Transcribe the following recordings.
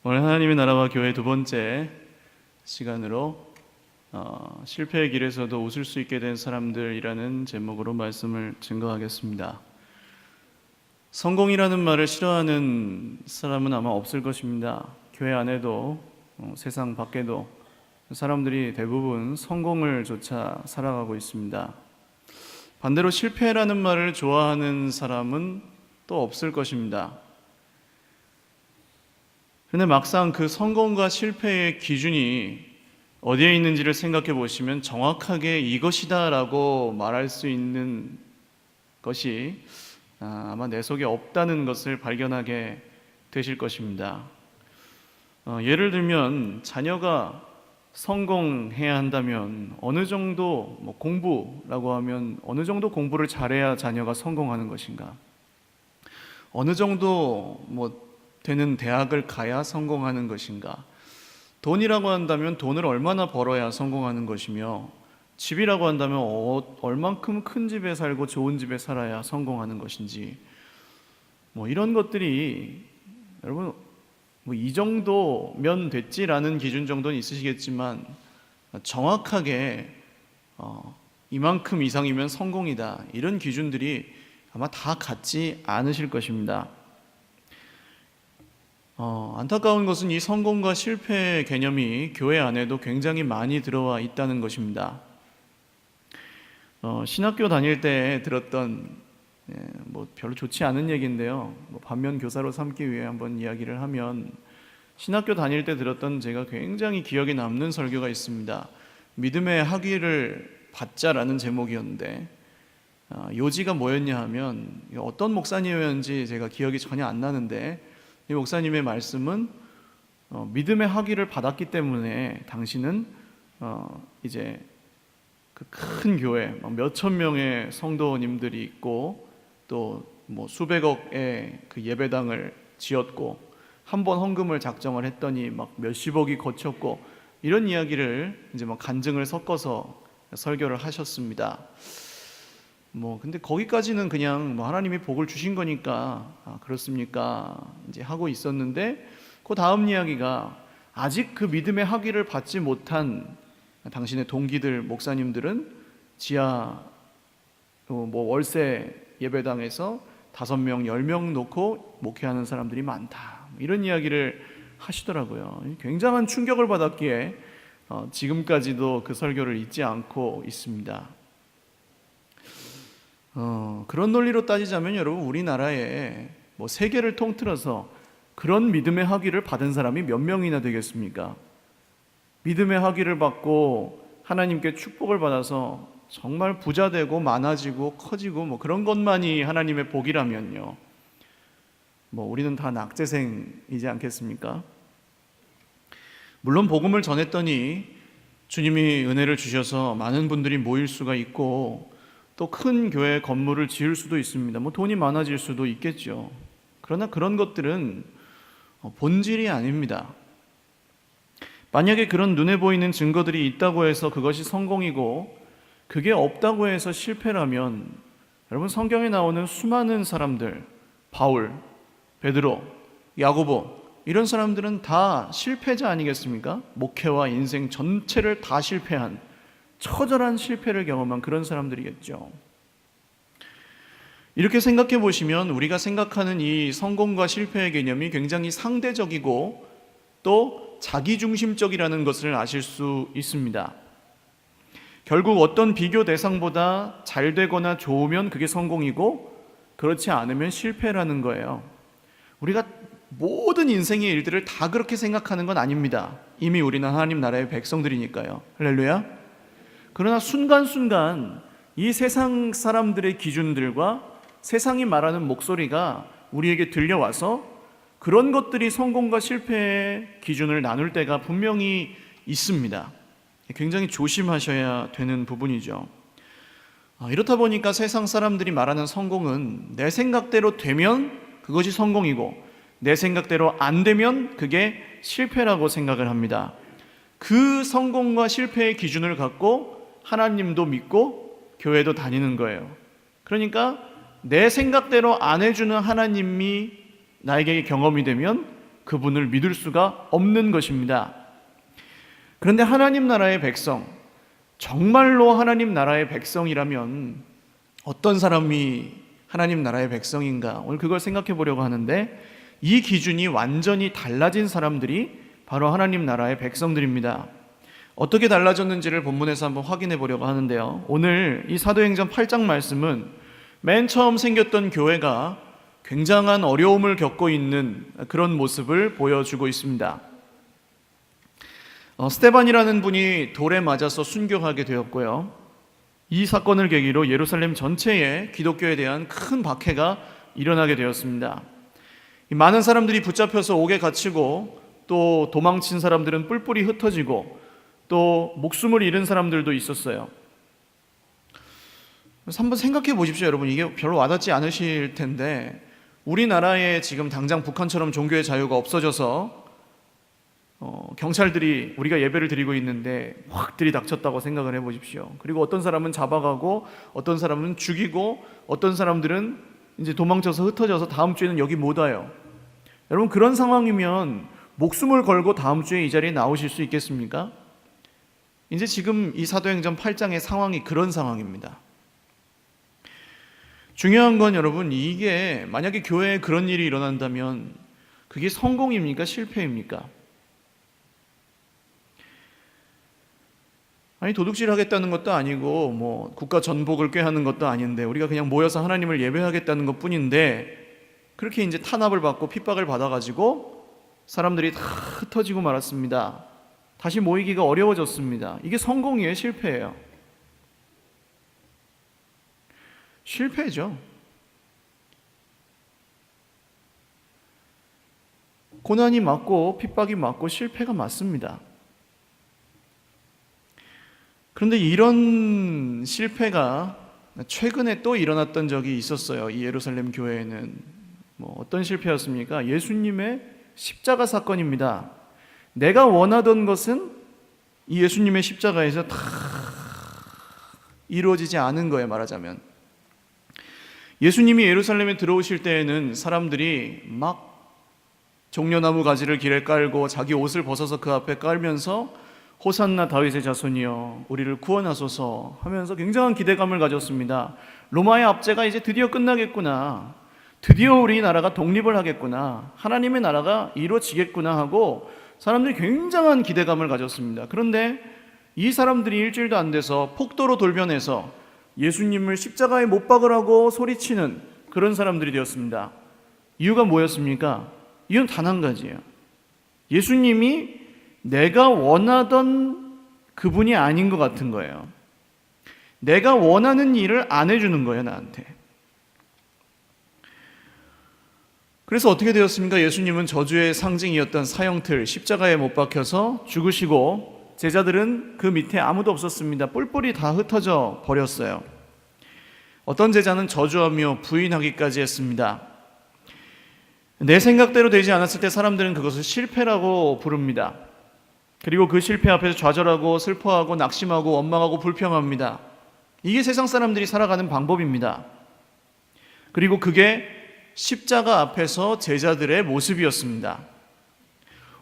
오늘 하나님의 나라와 교회 두 번째 시간으로 실패의 길에서도 웃을 수 있게 된 사람들이라는 제목으로 말씀을 증거하겠습니다. 성공이라는 말을 싫어하는 사람은 아마 없을 것입니다. 교회 안에도 세상 밖에도 사람들이 대부분 성공을 쫓아 살아가고 있습니다. 반대로 실패라는 말을 좋아하는 사람은 또 없을 것입니다. 그런데 막상 그 성공과 실패의 기준이 어디에 있는지를 생각해 보시면 정확하게 이것이다 라고 말할 수 있는 것이 아마 내 속에 없다는 것을 발견하게 되실 것입니다. 예를 들면 자녀가 성공해야 한다면 어느 정도 공부라고 하면 어느 정도 공부를 잘해야 자녀가 성공하는 것인가? 어느 정도 되는 대학을 가야 성공하는 것인가? 돈이라고 한다면 돈을 얼마나 벌어야 성공하는 것이며, 집이라고 한다면 얼만큼 큰 집에 살고 좋은 집에 살아야 성공하는 것인지, 이런 것들이 여러분 이 정도면 됐지라는 기준 정도는 있으시겠지만 정확하게 이만큼 이상이면 성공이다, 이런 기준들이 아마 다 같지 않으실 것입니다. 안타까운 것은 이 성공과 실패의 개념이 교회 안에도 굉장히 많이 들어와 있다는 것입니다. 신학교 다닐 때 들었던 별로 좋지 않은 얘기인데요, 반면 교사로 삼기 위해 한번 이야기를 하면, 신학교 다닐 때 들었던 제가 굉장히 기억에 남는 설교가 있습니다. 믿음의 학위를 받자라는 제목이었는데 요지가 뭐였냐 하면, 어떤 목사님이었는지 제가 기억이 전혀 안 나는데, 이 목사님의 말씀은 믿음의 학위를 받았기 때문에 당신은 이제 그 큰 교회 몇천 명의 성도님들이 있고 또 수백억의 그 예배당을 지었고 한 번 헌금을 작정을 했더니 몇십억이 거쳤고, 이런 이야기를 이제 간증을 섞어서 설교를 하셨습니다. 근데 거기까지는 그냥 하나님이 복을 주신 거니까 그렇습니까? 이제 하고 있었는데, 그 다음 이야기가 아직 그 믿음의 학위를 받지 못한 당신의 동기들, 목사님들은 지하 월세 예배당에서 5명, 10명 놓고 목회하는 사람들이 많다, 이런 이야기를 하시더라고요. 굉장한 충격을 받았기에 지금까지도 그 설교를 잊지 않고 있습니다. 그런 논리로 따지자면 여러분, 우리나라에 세계를 통틀어서 그런 믿음의 학위를 받은 사람이 몇 명이나 되겠습니까? 믿음의 학위를 받고 하나님께 축복을 받아서 정말 부자 되고 많아지고 커지고 그런 것만이 하나님의 복이라면요, 우리는 다 낙제생이지 않겠습니까? 물론 복음을 전했더니 주님이 은혜를 주셔서 많은 분들이 모일 수가 있고 또 큰 교회 건물을 지을 수도 있습니다. 돈이 많아질 수도 있겠죠. 그러나 그런 것들은 본질이 아닙니다. 만약에 그런 눈에 보이는 증거들이 있다고 해서 그것이 성공이고 그게 없다고 해서 실패라면, 여러분, 성경에 나오는 수많은 사람들, 바울, 베드로, 야고보, 이런 사람들은 다 실패자 아니겠습니까? 목회와 인생 전체를 다 실패한, 처절한 실패를 경험한 그런 사람들이겠죠. 이렇게 생각해 보시면 우리가 생각하는 이 성공과 실패의 개념이 굉장히 상대적이고 또 자기중심적이라는 것을 아실 수 있습니다. 결국 어떤 비교 대상보다 잘 되거나 좋으면 그게 성공이고 그렇지 않으면 실패라는 거예요. 우리가 모든 인생의 일들을 다 그렇게 생각하는 건 아닙니다. 이미 우리는 하나님 나라의 백성들이니까요. 할렐루야. 그러나 순간순간 이 세상 사람들의 기준들과 세상이 말하는 목소리가 우리에게 들려와서 그런 것들이 성공과 실패의 기준을 나눌 때가 분명히 있습니다. 굉장히 조심하셔야 되는 부분이죠. 이렇다 보니까 세상 사람들이 말하는 성공은 내 생각대로 되면 그것이 성공이고 내 생각대로 안 되면 그게 실패라고 생각을 합니다. 그 성공과 실패의 기준을 갖고 하나님도 믿고 교회도 다니는 거예요. 그러니까 내 생각대로 안 해주는 하나님이 나에게 경험이 되면 그분을 믿을 수가 없는 것입니다. 그런데 하나님 나라의 백성, 정말로 하나님 나라의 백성이라면 어떤 사람이 하나님 나라의 백성인가? 오늘 그걸 생각해 보려고 하는데, 이 기준이 완전히 달라진 사람들이 바로 하나님 나라의 백성들입니다. 어떻게 달라졌는지를 본문에서 한번 확인해 보려고 하는데요, 오늘 이 사도행전 8장 말씀은 맨 처음 생겼던 교회가 굉장한 어려움을 겪고 있는 그런 모습을 보여주고 있습니다. 스데반이라는 분이 돌에 맞아서 순교하게 되었고요, 이 사건을 계기로 예루살렘 전체에 기독교에 대한 큰 박해가 일어나게 되었습니다. 많은 사람들이 붙잡혀서 옥에 갇히고, 또 도망친 사람들은 뿔뿔이 흩어지고, 또 목숨을 잃은 사람들도 있었어요. 그래서 한번 생각해 보십시오, 여러분. 이게 별로 와닿지 않으실 텐데, 우리나라에 지금 당장 북한처럼 종교의 자유가 없어져서 경찰들이 우리가 예배를 드리고 있는데 확 들이닥쳤다고 생각을 해보십시오. 그리고 어떤 사람은 잡아가고, 어떤 사람은 죽이고, 어떤 사람들은 이제 도망쳐서 흩어져서 다음 주에는 여기 못 와요. 여러분, 그런 상황이면 목숨을 걸고 다음 주에 이 자리에 나오실 수 있겠습니까? 이제 지금 이 사도행전 8장의 상황이 그런 상황입니다. 중요한 건 여러분, 이게 만약에 교회에 그런 일이 일어난다면 그게 성공입니까? 실패입니까? 아니, 도둑질 하겠다는 것도 아니고 뭐 국가 전복을 꾀하는 것도 아닌데, 우리가 그냥 모여서 하나님을 예배하겠다는 것 뿐인데, 그렇게 이제 탄압을 받고 핍박을 받아가지고 사람들이 다 흩어지고 말았습니다. 다시 모이기가 어려워졌습니다. 이게 성공이에요? 실패예요? 실패죠. 고난이 맞고 핍박이 맞고 실패가 맞습니다. 그런데 이런 실패가 최근에 또 일어났던 적이 있었어요. 이 예루살렘 교회에는. 어떤 실패였습니까? 예수님의 십자가 사건입니다. 내가 원하던 것은 이 예수님의 십자가에서 다 이루어지지 않은 거예요, 말하자면. 예수님이 예루살렘에 들어오실 때에는 사람들이 막 종려나무 가지를 길에 깔고 자기 옷을 벗어서 그 앞에 깔면서 호산나 다윗의 자손이여 우리를 구원하소서 하면서 굉장한 기대감을 가졌습니다. 로마의 압제가 이제 드디어 끝나겠구나, 드디어 우리나라가 독립을 하겠구나, 하나님의 나라가 이루어지겠구나 하고 사람들이 굉장한 기대감을 가졌습니다. 그런데 이 사람들이 일주일도 안 돼서 폭도로 돌변해서 예수님을 십자가에 못 박으라고 소리치는 그런 사람들이 되었습니다. 이유가 뭐였습니까? 이유는 단 한 가지예요. 예수님이 내가 원하던 그분이 아닌 것 같은 거예요. 내가 원하는 일을 안 해주는 거예요, 나한테. 그래서 어떻게 되었습니까? 예수님은 저주의 상징이었던 사형틀, 십자가에 못 박혀서 죽으시고, 제자들은 그 밑에 아무도 없었습니다. 뿔뿔이 다 흩어져 버렸어요. 어떤 제자는 저주하며 부인하기까지 했습니다. 내 생각대로 되지 않았을 때 사람들은 그것을 실패라고 부릅니다. 그리고 그 실패 앞에서 좌절하고 슬퍼하고 낙심하고 원망하고 불평합니다. 이게 세상 사람들이 살아가는 방법입니다. 그리고 그게 십자가 앞에서 제자들의 모습이었습니다.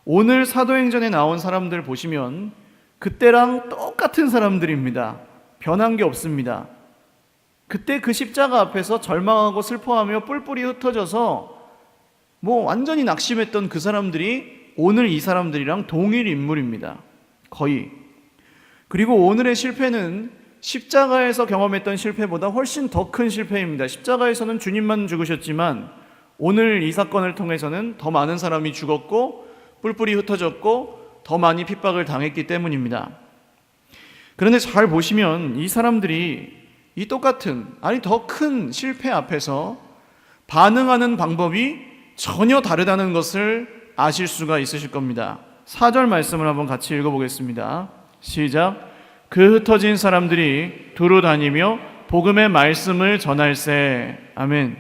오늘 사도행전에 나온 사람들 보시면 그때랑 똑같은 사람들입니다. 변한 게 없습니다. 그때 그 십자가 앞에서 절망하고 슬퍼하며 뿔뿔이 흩어져서 완전히 낙심했던 그 사람들이 오늘 이 사람들이랑 동일 인물입니다. 거의. 그리고 오늘의 실패는 십자가에서 경험했던 실패보다 훨씬 더 큰 실패입니다. 십자가에서는 주님만 죽으셨지만 오늘 이 사건을 통해서는 더 많은 사람이 죽었고 뿔뿔이 흩어졌고 더 많이 핍박을 당했기 때문입니다. 그런데 잘 보시면 이 사람들이 이 똑같은, 아니 더 큰 실패 앞에서 반응하는 방법이 전혀 다르다는 것을 아실 수가 있으실 겁니다. 4절 말씀을 한번 같이 읽어보겠습니다. 시작. 그 흩어진 사람들이 두루 다니며 복음의 말씀을 전할세. 아멘.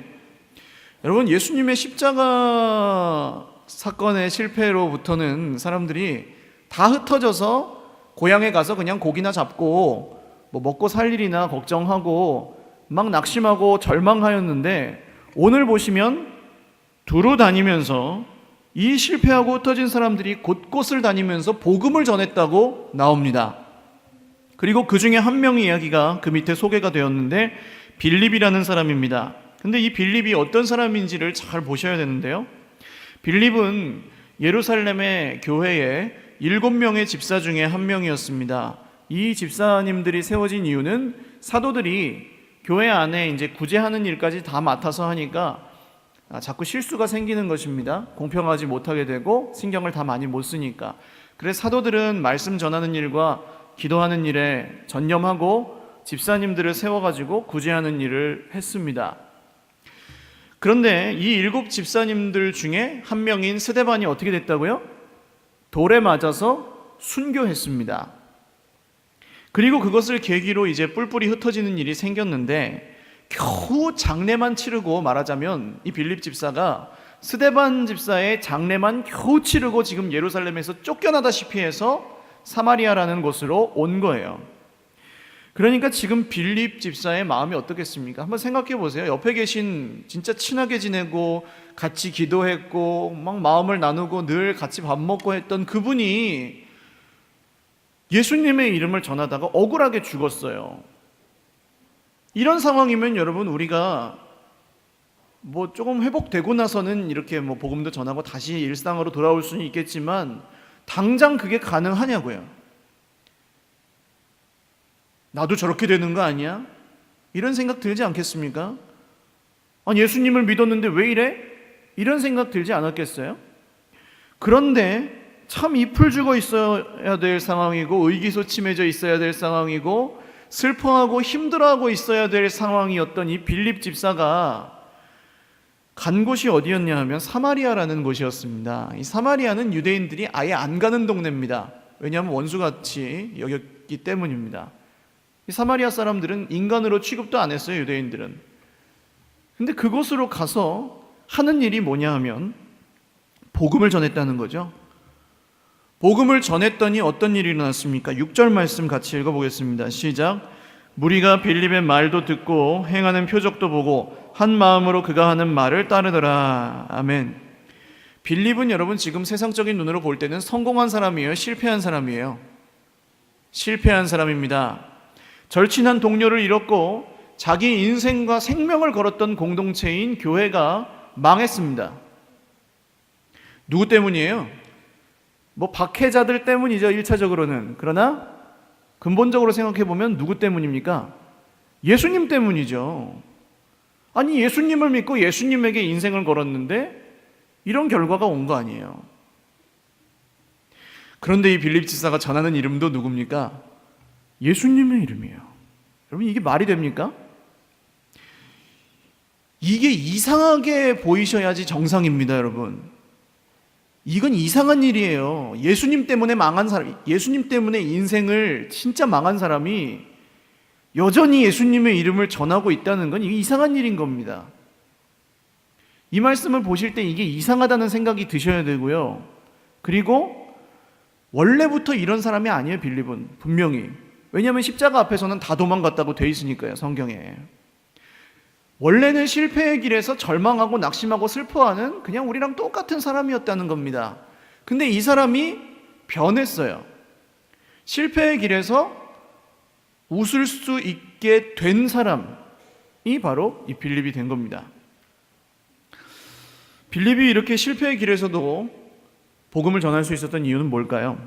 여러분, 예수님의 십자가 사건의 실패로부터는 사람들이 다 흩어져서 고향에 가서 그냥 고기나 잡고 먹고 살 일이나 걱정하고 막 낙심하고 절망하였는데, 오늘 보시면 두루 다니면서 이 실패하고 흩어진 사람들이 곳곳을 다니면서 복음을 전했다고 나옵니다. 그리고 그 중에 한 명의 이야기가 그 밑에 소개가 되었는데 빌립이라는 사람입니다. 근데 이 빌립이 어떤 사람인지를 잘 보셔야 되는데요. 빌립은 예루살렘의 교회에 7명의 집사 중에 한 명이었습니다. 이 집사님들이 세워진 이유는 사도들이 교회 안에 이제 구제하는 일까지 다 맡아서 하니까 자꾸 실수가 생기는 것입니다. 공평하지 못하게 되고 신경을 다 많이 못 쓰니까. 그래서 사도들은 말씀 전하는 일과 기도하는 일에 전념하고 집사님들을 세워가지고 구제하는 일을 했습니다. 그런데 이 7 집사님들 중에 한 명인 스데반이 어떻게 됐다고요? 돌에 맞아서 순교했습니다. 그리고 그것을 계기로 이제 뿔뿔이 흩어지는 일이 생겼는데 겨우 장례만 치르고, 말하자면 이 빌립 집사가 스데반 집사의 장례만 겨우 치르고 지금 예루살렘에서 쫓겨나다시피 해서 사마리아라는 곳으로 온 거예요. 그러니까 지금 빌립 집사의 마음이 어떻겠습니까? 한번 생각해 보세요. 옆에 계신 진짜 친하게 지내고 같이 기도했고 막 마음을 나누고 늘 같이 밥 먹고 했던 그분이 예수님의 이름을 전하다가 억울하게 죽었어요. 이런 상황이면 여러분, 우리가 뭐 조금 회복되고 나서는 이렇게 뭐 복음도 전하고 다시 일상으로 돌아올 수는 있겠지만 당장 그게 가능하냐고요. 나도 저렇게 되는 거 아니야? 이런 생각 들지 않겠습니까? 아니, 예수님을 믿었는데 왜 이래? 이런 생각 들지 않았겠어요? 그런데 참 잎을 죽어 있어야 될 상황이고 의기소침해져 있어야 될 상황이고 슬퍼하고 힘들어하고 있어야 될 상황이었던 이 빌립 집사가 간 곳이 어디였냐 하면 사마리아라는 곳이었습니다. 이 사마리아는 유대인들이 아예 안 가는 동네입니다. 왜냐하면 원수같이 여겼기 때문입니다. 이 사마리아 사람들은 인간으로 취급도 안 했어요, 유대인들은. 근데 그곳으로 가서 하는 일이 뭐냐 하면 복음을 전했다는 거죠. 복음을 전했더니 어떤 일이 일어났습니까? 6절 말씀 같이 읽어보겠습니다. 시작. 무리가 빌립의 말도 듣고 행하는 표적도 보고 한 마음으로 그가 하는 말을 따르더라. 아멘. 빌립은 여러분 지금 세상적인 눈으로 볼 때는 성공한 사람이에요? 실패한 사람이에요? 실패한 사람입니다. 절친한 동료를 잃었고 자기 인생과 생명을 걸었던 공동체인 교회가 망했습니다. 누구 때문이에요? 뭐 박해자들 때문이죠, 1차적으로는. 그러나 근본적으로 생각해 보면 누구 때문입니까? 예수님 때문이죠. 아니, 예수님을 믿고 예수님에게 인생을 걸었는데 이런 결과가 온 거 아니에요. 그런데 이 빌립 집사가 전하는 이름도 누굽니까? 예수님의 이름이에요. 여러분, 이게 말이 됩니까? 이게 이상하게 보이셔야지 정상입니다, 여러분. 이건 이상한 일이에요. 예수님 때문에 망한 사람, 예수님 때문에 인생을 진짜 망한 사람이 여전히 예수님의 이름을 전하고 있다는 건 이게 이상한 일인 겁니다. 이 말씀을 보실 때 이게 이상하다는 생각이 드셔야 되고요. 그리고 원래부터 이런 사람이 아니에요, 빌립은. 분명히. 왜냐하면 십자가 앞에서는 다 도망갔다고 돼 있으니까요, 성경에. 원래는 실패의 길에서 절망하고 낙심하고 슬퍼하는 그냥 우리랑 똑같은 사람이었다는 겁니다. 근데 이 사람이 변했어요. 실패의 길에서 웃을 수 있게 된 사람이 바로 이 빌립이 된 겁니다. 빌립이 이렇게 실패의 길에서도 복음을 전할 수 있었던 이유는 뭘까요?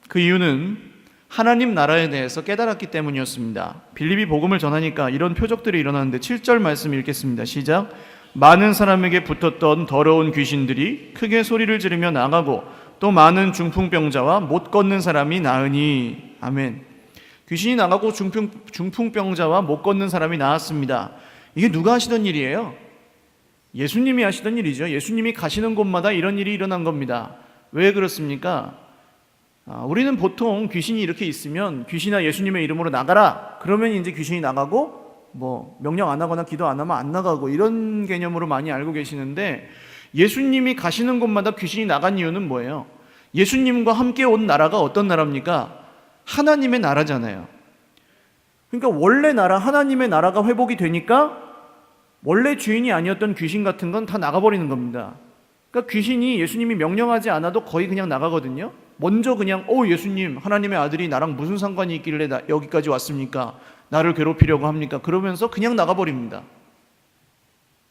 그 이유는 하나님 나라에 대해서 깨달았기 때문이었습니다. 빌립이 복음을 전하니까 이런 표적들이 일어나는데 7절 말씀 읽겠습니다. 시작. 많은 사람에게 붙었던 더러운 귀신들이 크게 소리를 지르며 나가고 또 많은 중풍병자와 못 걷는 사람이 나으니. 아멘. 귀신이 나가고 중풍병자와 못 걷는 사람이 나았습니다. 이게 누가 하시던 일이에요? 예수님이 하시던 일이죠. 예수님이 가시는 곳마다 이런 일이 일어난 겁니다. 왜 그렇습니까? 우리는 보통 귀신이 이렇게 있으면 귀신아 예수님의 이름으로 나가라, 그러면 이제 귀신이 나가고 뭐 명령 안 하거나 기도 안 하면 안 나가고 이런 개념으로 많이 알고 계시는데, 예수님이 가시는 곳마다 귀신이 나간 이유는 뭐예요? 예수님과 함께 온 나라가 어떤 나라입니까? 하나님의 나라잖아요. 그러니까 원래 나라, 하나님의 나라가 회복이 되니까 원래 주인이 아니었던 귀신 같은 건 다 나가버리는 겁니다. 그러니까 귀신이 예수님이 명령하지 않아도 거의 그냥 나가거든요. 먼저 그냥 예수님, 하나님의 아들이 나랑 무슨 상관이 있길래 여기까지 왔습니까? 나를 괴롭히려고 합니까? 그러면서 그냥 나가버립니다.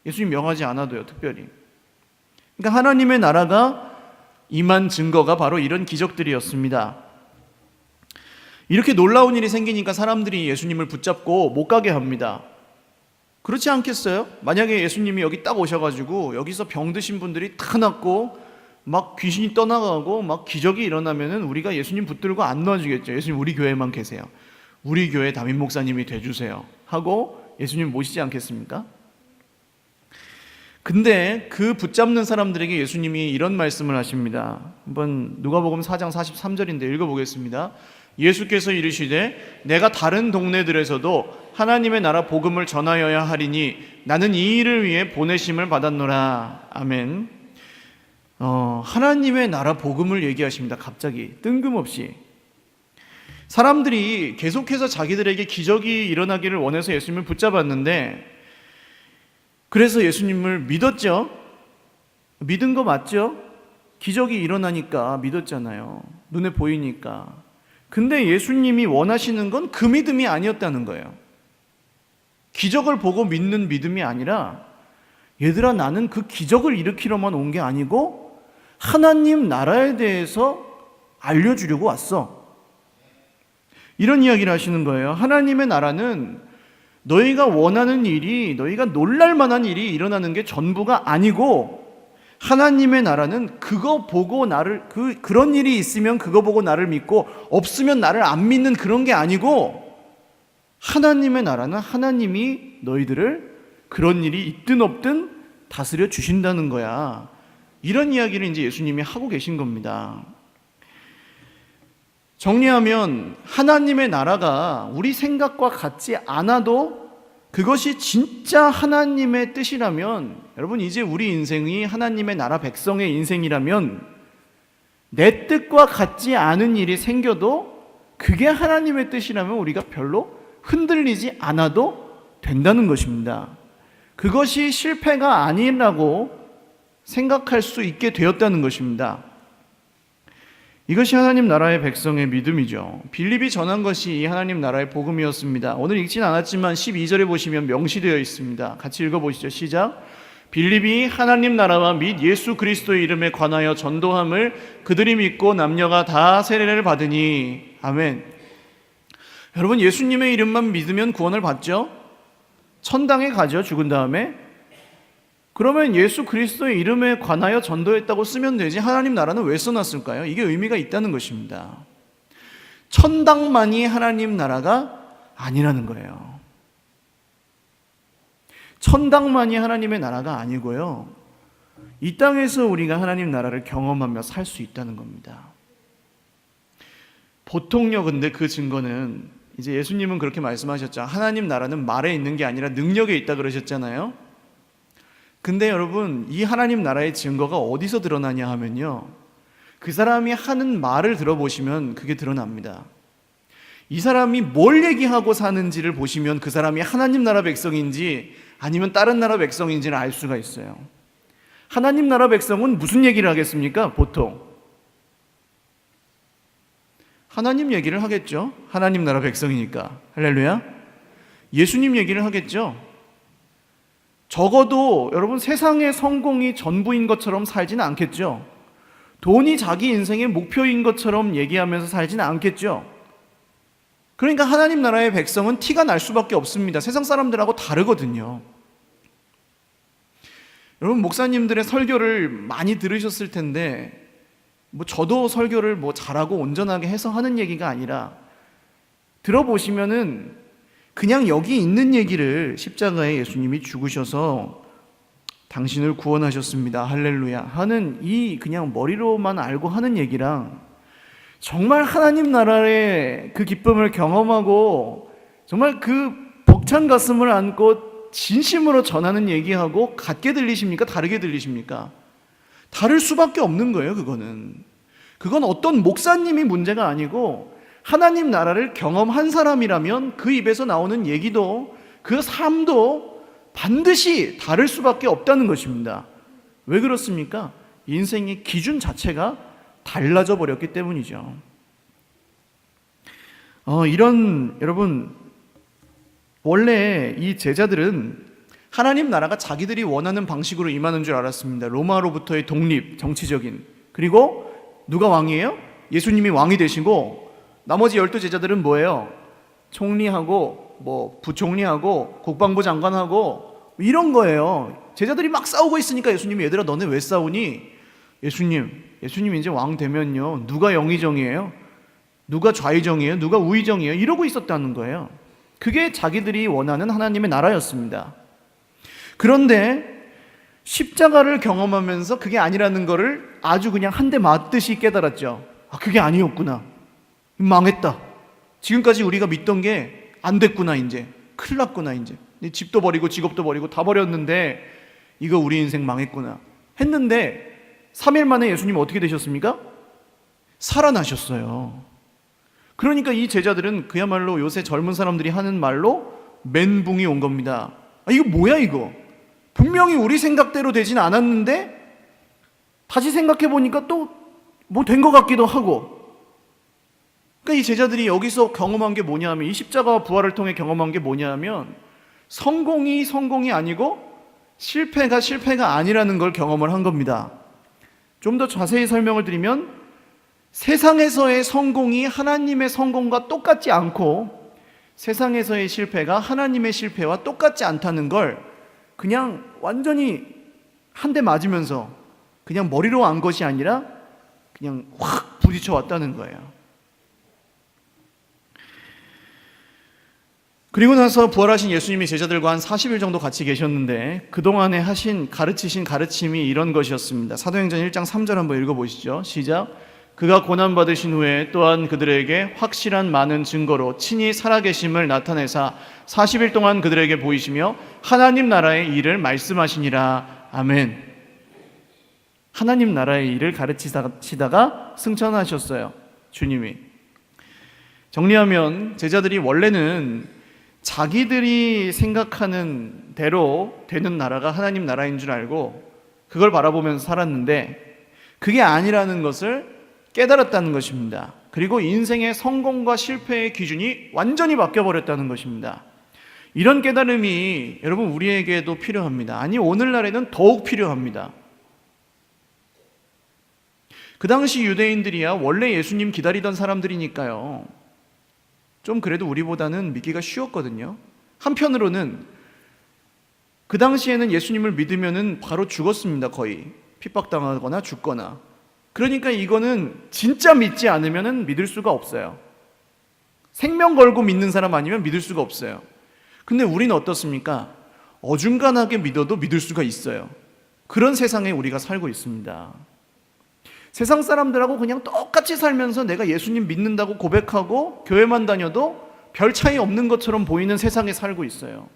예수님 명하지 않아도요, 특별히. 그러니까 하나님의 나라가 임한 증거가 바로 이런 기적들이었습니다. 이렇게 놀라운 일이 생기니까 사람들이 예수님을 붙잡고 못 가게 합니다. 그렇지 않겠어요? 만약에 예수님이 여기 딱 오셔가지고 여기서 병드신 분들이 다 낫고 막 귀신이 떠나가고 막 기적이 일어나면은 우리가 예수님 붙들고 안 놔주겠죠. 예수님 우리 교회만 계세요. 우리 교회 담임 목사님이 돼주세요 하고 예수님 모시지 않겠습니까? 근데 그 붙잡는 사람들에게 예수님이 이런 말씀을 하십니다. 한번 누가복음 4장 43절인데 읽어보겠습니다. 예수께서 이르시되 내가 다른 동네들에서도 하나님의 나라 복음을 전하여야 하리니 나는 이 일을 위해 보내심을 받았노라. 아멘. 하나님의 나라 복음을 얘기하십니다. 갑자기 뜬금없이. 사람들이 계속해서 자기들에게 기적이 일어나기를 원해서 예수님을 붙잡았는데, 그래서 예수님을 믿었죠. 믿은 거 맞죠? 기적이 일어나니까 믿었잖아요. 눈에 보이니까. 근데 예수님이 원하시는 건 그 믿음이 아니었다는 거예요. 기적을 보고 믿는 믿음이 아니라, 얘들아 나는 그 기적을 일으키러만 온 게 아니고 하나님 나라에 대해서 알려주려고 왔어. 이런 이야기를 하시는 거예요. 하나님의 나라는 너희가 원하는 일이, 너희가 놀랄 만한 일이 일어나는 게 전부가 아니고, 하나님의 나라는 그거 보고 나를, 그런 일이 있으면 그거 보고 나를 믿고 없으면 나를 안 믿는 그런 게 아니고, 하나님의 나라는 하나님이 너희들을 그런 일이 있든 없든 다스려 주신다는 거야. 이런 이야기를 이제 예수님이 하고 계신 겁니다. 정리하면 하나님의 나라가 우리 생각과 같지 않아도 그것이 진짜 하나님의 뜻이라면, 여러분 이제 우리 인생이 하나님의 나라 백성의 인생이라면 내 뜻과 같지 않은 일이 생겨도 그게 하나님의 뜻이라면 우리가 별로 흔들리지 않아도 된다는 것입니다. 그것이 실패가 아니라고 생각할 수 있게 되었다는 것입니다. 이것이 하나님 나라의 백성의 믿음이죠. 빌립이 전한 것이 이 하나님 나라의 복음이었습니다. 오늘 읽진 않았지만 12절에 보시면 명시되어 있습니다. 같이 읽어보시죠. 시작. 빌립이 하나님 나라와 및 예수 그리스도의 이름에 관하여 전도함을 그들이 믿고 남녀가 다 세례를 받으니. 아멘. 여러분 예수님의 이름만 믿으면 구원을 받죠? 천당에 가죠, 죽은 다음에. 그러면 예수 그리스도의 이름에 관하여 전도했다고 쓰면 되지 하나님 나라는 왜 써놨을까요? 이게 의미가 있다는 것입니다. 천당만이 하나님 나라가 아니라는 거예요. 천당만이 하나님의 나라가 아니고요, 이 땅에서 우리가 하나님 나라를 경험하며 살 수 있다는 겁니다. 보통요, 근데 그 증거는 이제 예수님은 그렇게 말씀하셨죠. 하나님 나라는 말에 있는 게 아니라 능력에 있다 그러셨잖아요. 근데 여러분 이 하나님 나라의 증거가 어디서 드러나냐 하면요, 그 사람이 하는 말을 들어보시면 그게 드러납니다. 이 사람이 뭘 얘기하고 사는지를 보시면 그 사람이 하나님 나라 백성인지 아니면 다른 나라 백성인지를 알 수가 있어요. 하나님 나라 백성은 무슨 얘기를 하겠습니까? 보통 하나님 얘기를 하겠죠. 하나님 나라 백성이니까. 할렐루야. 예수님 얘기를 하겠죠. 적어도 여러분 세상의 성공이 전부인 것처럼 살지는 않겠죠. 돈이 자기 인생의 목표인 것처럼 얘기하면서 살지는 않겠죠. 그러니까 하나님 나라의 백성은 티가 날 수밖에 없습니다. 세상 사람들하고 다르거든요. 여러분 목사님들의 설교를 많이 들으셨을 텐데, 저도 설교를 잘하고 온전하게 해서 하는 얘기가 아니라, 들어보시면은 그냥 여기 있는 얘기를 십자가에 예수님이 죽으셔서 당신을 구원하셨습니다, 할렐루야 하는 이 그냥 머리로만 알고 하는 얘기랑, 정말 하나님 나라의 그 기쁨을 경험하고 정말 그 벅찬 가슴을 안고 진심으로 전하는 얘기하고 같게 들리십니까? 다르게 들리십니까? 다를 수밖에 없는 거예요. 그건 어떤 목사님이 문제가 아니고 하나님 나라를 경험한 사람이라면 그 입에서 나오는 얘기도 그 삶도 반드시 다를 수밖에 없다는 것입니다. 왜 그렇습니까? 인생의 기준 자체가 달라져 버렸기 때문이죠. 여러분, 원래 이 제자들은 하나님 나라가 자기들이 원하는 방식으로 임하는 줄 알았습니다. 로마로부터의 독립, 정치적인. 그리고 누가 왕이에요? 예수님이 왕이 되시고 나머지 12제자들은 뭐예요? 총리하고 부총리하고 국방부 장관하고 이런 거예요. 제자들이 막 싸우고 있으니까 예수님이 얘들아 너네 왜 싸우니? 예수님 이제 왕 되면요 누가 영의정이에요? 누가 좌의정이에요? 누가 우의정이에요? 이러고 있었다는 거예요. 그게 자기들이 원하는 하나님의 나라였습니다. 그런데 십자가를 경험하면서 그게 아니라는 거를 아주 그냥 한 대 맞듯이 깨달았죠. 그게 아니었구나. 망했다. 지금까지 우리가 믿던 게 안 됐구나. 이제 큰일 났구나. 이제 집도 버리고 직업도 버리고 다 버렸는데 이거 우리 인생 망했구나 했는데 3일 만에 예수님 어떻게 되셨습니까? 살아나셨어요. 그러니까 이 제자들은 그야말로 요새 젊은 사람들이 하는 말로 멘붕이 온 겁니다. 이거 뭐야 이거? 분명히 우리 생각대로 되진 않았는데 다시 생각해 보니까 또 뭐 된 것 같기도 하고. 그러니까 이 제자들이 여기서 경험한 게 뭐냐 하면, 이 십자가와 부활을 통해 경험한 게 뭐냐 하면 성공이 아니고 실패가 아니라는 걸 경험을 한 겁니다. 좀 더 자세히 설명을 드리면 세상에서의 성공이 하나님의 성공과 똑같지 않고 세상에서의 실패가 하나님의 실패와 똑같지 않다는 걸 그냥 완전히 한 대 맞으면서 그냥 머리로 안 것이 아니라 그냥 확 부딪혀 왔다는 거예요. 그리고 나서 부활하신 예수님이 제자들과 한 40일 정도 같이 계셨는데 그동안에 가르치신 가르침이 이런 것이었습니다. 사도행전 1장 3절 한번 읽어보시죠. 시작. 그가 고난받으신 후에 또한 그들에게 확실한 많은 증거로 친히 살아계심을 나타내사 40일 동안 그들에게 보이시며 하나님 나라의 일을 말씀하시니라. 아멘. 하나님 나라의 일을 가르치시다가 승천하셨어요. 주님이. 정리하면 제자들이 원래는 자기들이 생각하는 대로 되는 나라가 하나님 나라인 줄 알고 그걸 바라보면서 살았는데 그게 아니라는 것을 깨달았다는 것입니다. 그리고 인생의 성공과 실패의 기준이 완전히 바뀌어버렸다는 것입니다. 이런 깨달음이 여러분 우리에게도 필요합니다. 아니 오늘날에는 더욱 필요합니다. 그 당시 유대인들이야 원래 예수님 기다리던 사람들이니까요. 좀 그래도 우리보다는 믿기가 쉬웠거든요. 한편으로는 그 당시에는 예수님을 믿으면은 바로 죽었습니다. 거의 핍박당하거나 죽거나. 그러니까 이거는 진짜 믿지 않으면은 믿을 수가 없어요. 생명 걸고 믿는 사람 아니면 믿을 수가 없어요. 근데 우리는 어떻습니까? 어중간하게 믿어도 믿을 수가 있어요. 그런 세상에 우리가 살고 있습니다. 세상 사람들하고 그냥 똑같이 살면서 내가 예수님 믿는다고 고백하고 교회만 다녀도 별 차이 없는 것처럼 보이는 세상에 살고 있어요.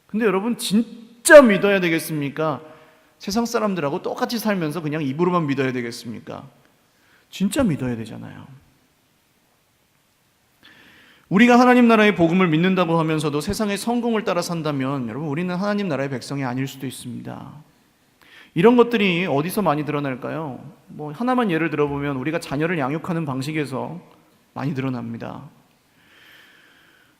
근데 여러분 진짜 믿어야 되겠습니까? 세상 사람들하고 똑같이 살면서 그냥 입으로만 믿어야 되겠습니까? 진짜 믿어야 되잖아요. 우리가 하나님 나라의 복음을 믿는다고 하면서도 세상의 성공을 따라 산다면 여러분 우리는 하나님 나라의 백성이 아닐 수도 있습니다. 이런 것들이 어디서 많이 드러날까요? 하나만 예를 들어보면 우리가 자녀를 양육하는 방식에서 많이 드러납니다.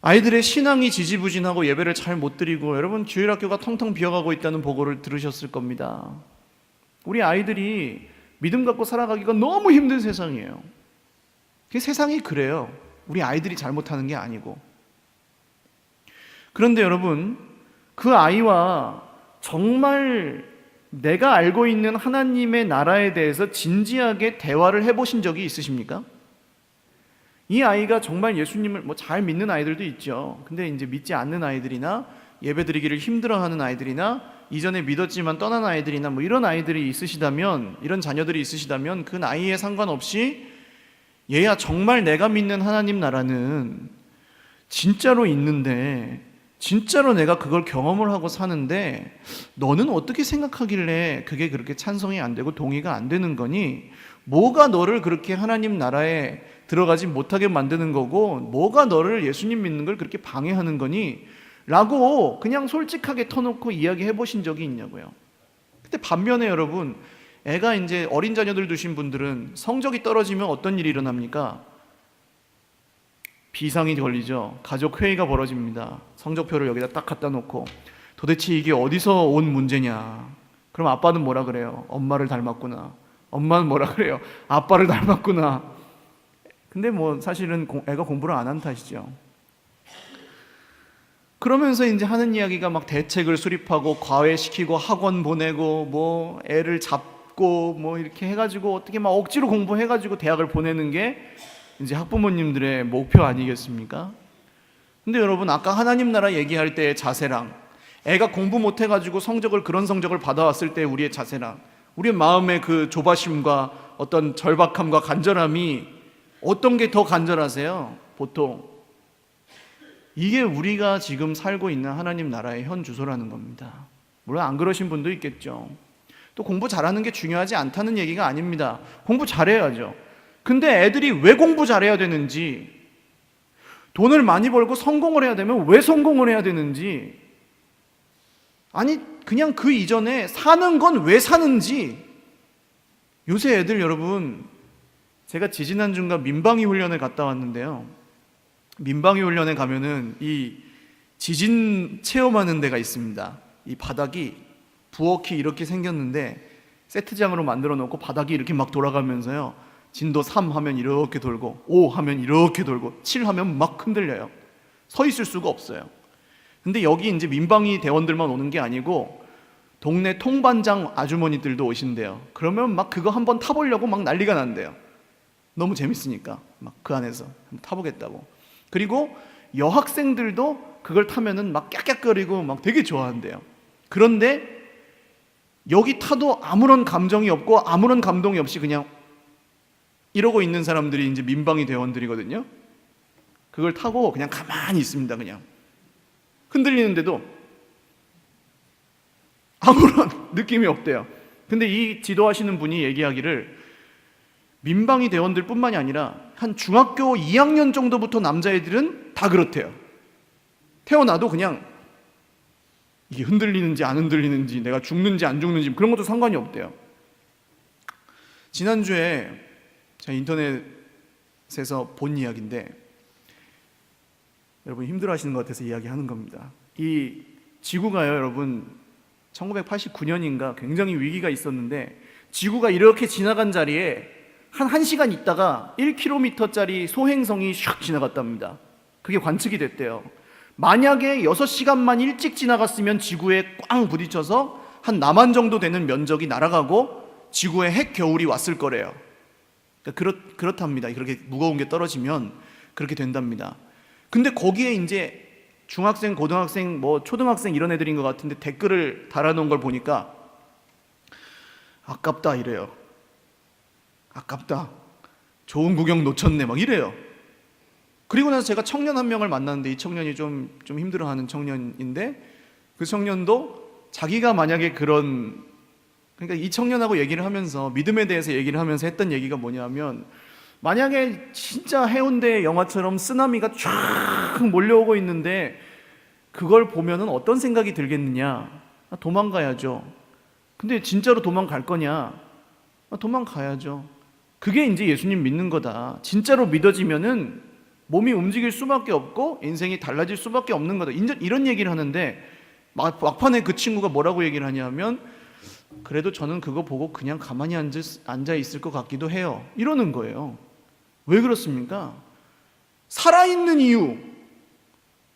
아이들의 신앙이 지지부진하고 예배를 잘 못 드리고 여러분 주일학교가 텅텅 비어가고 있다는 보고를 들으셨을 겁니다. 우리 아이들이 믿음 갖고 살아가기가 너무 힘든 세상이에요. 세상이 그래요. 우리 아이들이 잘못하는 게 아니고. 그런데 여러분 그 아이와 정말 내가 알고 있는 하나님의 나라에 대해서 진지하게 대화를 해보신 적이 있으십니까? 이 아이가 정말 예수님을 잘 믿는 아이들도 있죠. 근데 이제 믿지 않는 아이들이나 예배드리기를 힘들어하는 아이들이나 이전에 믿었지만 떠난 아이들이나 이런 아이들이 있으시다면, 이런 자녀들이 있으시다면 그 나이에 상관없이 얘야 정말 내가 믿는 하나님 나라는 진짜로 있는데 진짜로 내가 그걸 경험을 하고 사는데 너는 어떻게 생각하길래 그게 그렇게 찬성이 안 되고 동의가 안 되는 거니? 뭐가 너를 그렇게 하나님 나라에 들어가지 못하게 만드는 거고 뭐가 너를 예수님 믿는 걸 그렇게 방해하는 거니? 라고 그냥 솔직하게 터놓고 이야기해 보신 적이 있냐고요. 근데 반면에 여러분, 애가 이제 어린 자녀들 두신 분들은 성적이 떨어지면 어떤 일이 일어납니까? 비상이 걸리죠. 가족 회의가 벌어집니다. 성적표를 여기다 딱 갖다 놓고 도대체 이게 어디서 온 문제냐? 그럼 아빠는 뭐라 그래요? 엄마를 닮았구나. 엄마는 뭐라 그래요? 아빠를 닮았구나. 근데 뭐 사실은 애가 공부를 안 한 탓이죠. 그러면서 이제 하는 이야기가 막 대책을 수립하고 과외시키고 학원 보내고 뭐 애를 잡고 뭐 이렇게 해가지고 어떻게 막 억지로 공부해가지고 대학을 보내는 게 이제 학부모님들의 목표 아니겠습니까? 근데 여러분, 아까 하나님 나라 얘기할 때의 자세랑 애가 공부 못해가지고 그런 성적을 받아왔을 때 우리의 자세랑 우리의 마음의 그 조바심과 어떤 절박함과 간절함이 어떤 게 더 간절하세요? 보통 이게 우리가 지금 살고 있는 하나님 나라의 현 주소라는 겁니다. 물론 안 그러신 분도 있겠죠. 또 공부 잘하는 게 중요하지 않다는 얘기가 아닙니다. 공부 잘해야죠. 근데 애들이 왜 공부 잘해야 되는지, 돈을 많이 벌고 성공을 해야 되면 왜 성공을 해야 되는지, 아니 그냥 그 이전에 사는 건 왜 사는지. 요새 애들 여러분, 제가 지지난주인가 민방위 훈련을 갔다 왔는데요, 민방위 훈련에 가면은 이 지진 체험하는 데가 있습니다. 이 바닥이 부엌이 이렇게 생겼는데 세트장으로 만들어 놓고 바닥이 이렇게 막 돌아가면서요, 진도 3 하면 이렇게 돌고 5 하면 이렇게 돌고 7 하면 막 흔들려요. 서 있을 수가 없어요. 근데 여기 이제 민방위 대원들만 오는 게 아니고 동네 통반장 아주머니들도 오신대요. 그러면 막 그거 한번 타보려고 막 난리가 난대요. 너무 재밌으니까 막 그 안에서 한번 타보겠다고. 그리고 여학생들도 그걸 타면은 막 깍깍거리고 막 되게 좋아한대요. 그런데 여기 타도 아무런 감정이 없고 아무런 감동이 없이 그냥 이러고 있는 사람들이 이제 민방위 대원들이거든요. 그걸 타고 그냥 가만히 있습니다. 그냥 흔들리는데도 아무런 느낌이 없대요. 근데 이 지도하시는 분이 얘기하기를 민방위 대원들 뿐만이 아니라 한 중학교 2학년 정도부터 남자애들은 다 그렇대요. 태어나도 그냥 이게 흔들리는지 안 흔들리는지, 내가 죽는지 안 죽는지 그런 것도 상관이 없대요. 지난주에 제가 인터넷에서 본 이야기인데, 여러분 힘들어하시는 것 같아서 이야기하는 겁니다. 이 지구가요, 여러분 1989년인가 굉장히 위기가 있었는데, 지구가 이렇게 지나간 자리에 한 1시간 있다가 1km짜리 소행성이 슉 지나갔답니다. 그게 관측이 됐대요. 만약에 6시간만 일찍 지나갔으면 지구에 꽝 부딪혀서 한 남한 정도 되는 면적이 날아가고 지구에 핵 겨울이 왔을 거래요. 그렇답니다. 그렇게 무거운 게 떨어지면 그렇게 된답니다. 근데 거기에 이제 중학생, 고등학생, 뭐 초등학생 이런 애들인 것 같은데 댓글을 달아놓은 걸 보니까 아깝다 이래요. 아깝다. 좋은 구경 놓쳤네 막 이래요. 그리고 나서 제가 청년 한 명을 만났는데, 이 청년이 좀 힘들어하는 청년인데, 그 청년도 자기가 만약에 그러니까 이 청년하고 얘기를 하면서 믿음에 대해서 얘기를 하면서 했던 얘기가 뭐냐면, 만약에 진짜 해운대 영화처럼 쓰나미가 쫙 몰려오고 있는데 그걸 보면은 어떤 생각이 들겠느냐? 도망가야죠. 근데 진짜로 도망갈 거냐? 도망가야죠. 그게 이제 예수님 믿는 거다. 진짜로 믿어지면은 몸이 움직일 수밖에 없고 인생이 달라질 수밖에 없는 거다. 이런 얘기를 하는데, 막판에 그 친구가 뭐라고 얘기를 하냐면, 그래도 저는 그거 보고 그냥 가만히 앉아 있을 것 같기도 해요. 이러는 거예요. 왜 그렇습니까? 살아있는 이유,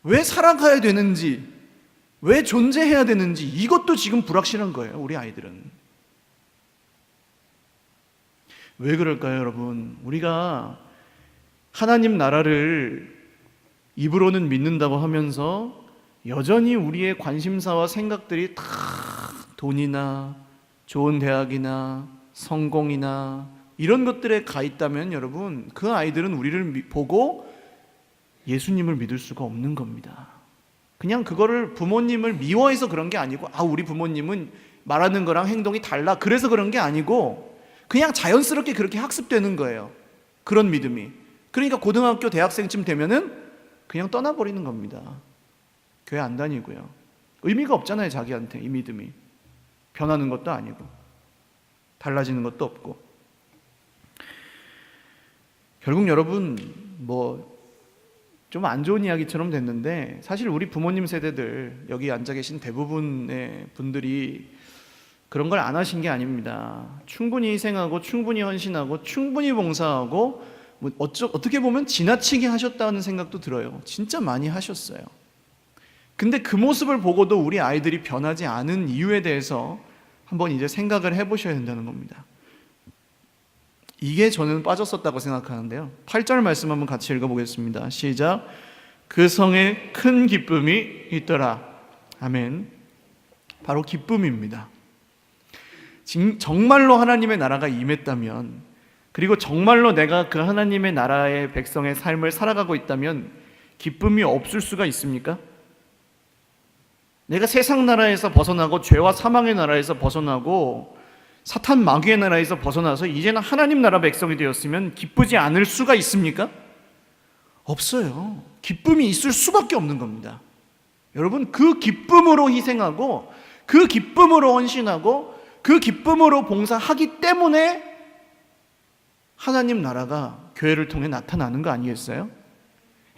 왜 살아가야 되는지, 왜 존재해야 되는지, 이것도 지금 불확실한 거예요. 우리 아이들은. 왜 그럴까요, 여러분? 우리가 하나님 나라를 입으로는 믿는다고 하면서 여전히 우리의 관심사와 생각들이 다 돈이나 좋은 대학이나 성공이나 이런 것들에 가 있다면, 여러분, 그 아이들은 우리를 보고 예수님을 믿을 수가 없는 겁니다. 그냥 그거를 부모님을 미워해서 그런 게 아니고, 우리 부모님은 말하는 거랑 행동이 달라, 그래서 그런 게 아니고 그냥 자연스럽게 그렇게 학습되는 거예요. 그런 믿음이. 그러니까 고등학교 대학생쯤 되면은 그냥 떠나버리는 겁니다. 교회 안 다니고요. 의미가 없잖아요, 자기한테 이 믿음이. 변하는 것도 아니고 달라지는 것도 없고. 결국 여러분 좀 안 좋은 이야기처럼 됐는데 사실 우리 부모님 세대들 여기 앉아 계신 대부분의 분들이 그런 걸 안 하신 게 아닙니다. 충분히 희생하고 충분히 헌신하고 충분히 봉사하고 어떻게 보면 지나치게 하셨다는 생각도 들어요. 진짜 많이 하셨어요. 근데 그 모습을 보고도 우리 아이들이 변하지 않은 이유에 대해서 한번 이제 생각을 해보셔야 된다는 겁니다. 이게 저는 빠졌었다고 생각하는데요. 8절 말씀 한번 같이 읽어보겠습니다. 시작. 그 성에 큰 기쁨이 있더라. 아멘. 바로 기쁨입니다. 정말로 하나님의 나라가 임했다면, 그리고 정말로 내가 그 하나님의 나라의 백성의 삶을 살아가고 있다면 기쁨이 없을 수가 있습니까? 내가 세상 나라에서 벗어나고 죄와 사망의 나라에서 벗어나고 사탄 마귀의 나라에서 벗어나서 이제는 하나님 나라 백성이 되었으면 기쁘지 않을 수가 있습니까? 없어요. 기쁨이 있을 수밖에 없는 겁니다. 여러분, 그 기쁨으로 희생하고 그 기쁨으로 헌신하고 그 기쁨으로 봉사하기 때문에 하나님 나라가 교회를 통해 나타나는 거 아니겠어요?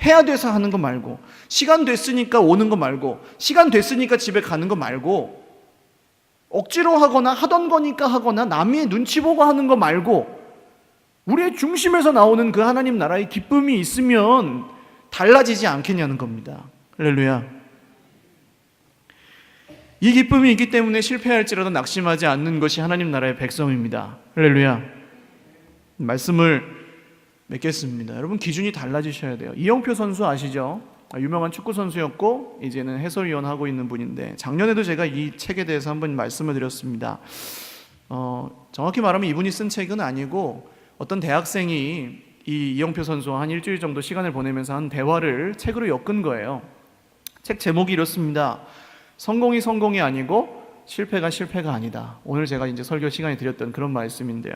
해야 돼서 하는 거 말고, 시간 됐으니까 오는 거 말고, 시간 됐으니까 집에 가는 거 말고, 억지로 하거나 하던 거니까 하거나 남의 눈치 보고 하는 거 말고 우리의 중심에서 나오는 그 하나님 나라의 기쁨이 있으면 달라지지 않겠냐는 겁니다. 할렐루야. 이 기쁨이 있기 때문에 실패할지라도 낙심하지 않는 것이 하나님 나라의 백성입니다. 할렐루야. 말씀을 맺겠습니다. 여러분, 기준이 달라지셔야 돼요. 이영표 선수 아시죠? 유명한 축구 선수였고 이제는 해설위원 하고 있는 분인데, 작년에도 제가 이 책에 대해서 한번 말씀을 드렸습니다. 정확히 말하면 이분이 쓴 책은 아니고 어떤 대학생이 이 이영표 선수와 한 일주일 정도 시간을 보내면서 한 대화를 책으로 엮은 거예요. 책 제목이 이렇습니다. 성공이 성공이 아니고 실패가 실패가 아니다. 오늘 제가 이제 설교 시간에 드렸던 그런 말씀인데요.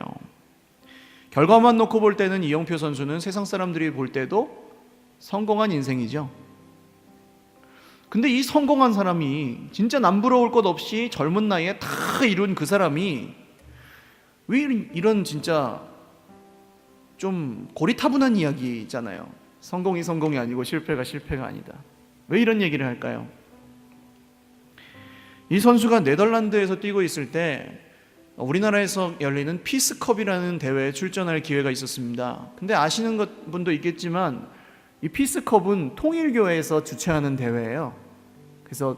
결과만 놓고 볼 때는 이영표 선수는 세상 사람들이 볼 때도 성공한 인생이죠. 근데 이 성공한 사람이, 진짜 남부러울 것 없이 젊은 나이에 다 이룬 그 사람이 왜 이런 진짜 좀 고리타분한 이야기 있잖아요. 성공이 성공이 아니고 실패가 실패가 아니다. 왜 이런 얘기를 할까요? 이 선수가 네덜란드에서 뛰고 있을 때 우리나라에서 열리는 피스컵이라는 대회에 출전할 기회가 있었습니다. 근데 아시는 분도 있겠지만 이 피스컵은 통일교회에서 주최하는 대회예요. 그래서